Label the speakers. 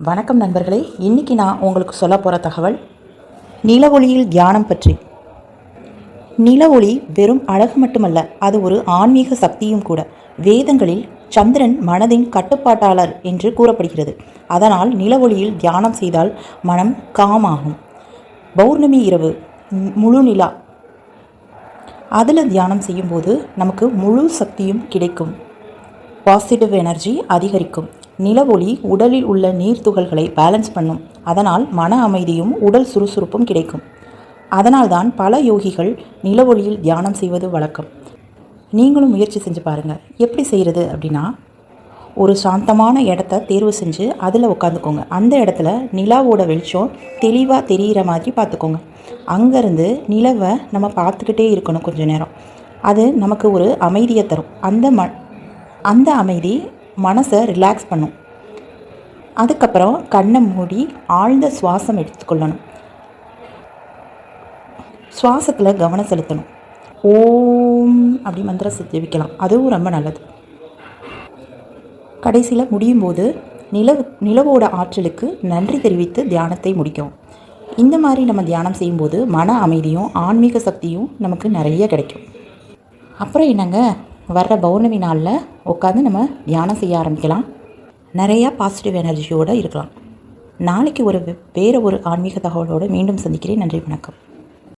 Speaker 1: வணக்கம் நண்பர்களே, இன்றைக்கி நான் உங்களுக்கு சொல்ல போகிற தகவல் நில ஒளியில் தியானம் பற்றி. நில ஒளி வெறும் அழகு மட்டுமல்ல, அது ஒரு ஆன்மீக சக்தியும் கூட. வேதங்களில் சந்திரன் மனதின் கட்டுப்பாட்டாளர் என்று கூறப்படுகிறது. அதனால் நில ஒளியில் தியானம் செய்தால் மனம் காமாகும். பௌர்ணமி இரவு முழு நிலா, அதில் தியானம் செய்யும்போது நமக்கு முழு சக்தியும் கிடைக்கும். பாசிட்டிவ் எனர்ஜி அதிகரிக்கும். நில ஒளி உடலில் உள்ள நீர் துகள்களை பேலன்ஸ் பண்ணும். அதனால் மன அமைதியும் உடல் சுறுசுறுப்பும் கிடைக்கும். அதனால்தான் பல யோகிகள் நில ஒளியில் தியானம் செய்வது வழக்கம். நீங்களும் முயற்சி செஞ்சு பாருங்கள். எப்படி செய்கிறது அப்படின்னா, ஒரு சாந்தமான இடத்த தேர்வு செஞ்சு அதில் உட்காந்துக்கோங்க. அந்த இடத்துல நிலாவோட வெளிச்சம் தெளிவாக தெரிகிற மாதிரி பார்த்துக்கோங்க. அங்கேருந்து நிலவை நம்ம பார்த்துக்கிட்டே இருக்கணும் கொஞ்சம் நேரம். அது நமக்கு ஒரு அமைதியை தரும். அந்த அமைதி மனசை ரிலாக்ஸ் பண்ணும். அதுக்கப்புறம் கண்ணை மூடி ஆழ்ந்த சுவாசம் எடுத்துக்கொள்ளணும். சுவாசத்தில் கவனம் செலுத்தணும். ஓம் அப்படி மந்திரம் ஜெபிக்கலாம். அதுவும் ரொம்ப நல்லது. கடைசியில் முடியும் போது நிலவோட ஆற்றலுக்கு நன்றி தெரிவித்து தியானத்தை முடிக்கும். இந்த மாதிரி நம்ம தியானம் செய்யும்போது மன அமைதியும் ஆன்மீக சக்தியும் நமக்கு நிறைய கிடைக்கும். அப்புறம் என்னங்க, வர்ற பௌர்ணமி நாளில் உட்காந்து நம்ம தியானம் செய்ய ஆரம்பிக்கலாம். நிறையா பாசிட்டிவ் எனர்ஜியோடு இருக்கலாம். நாளைக்கு வேறு ஒரு ஆன்மீக தகவலோடு மீண்டும் சந்திக்கிறேன். நன்றி, வணக்கம்.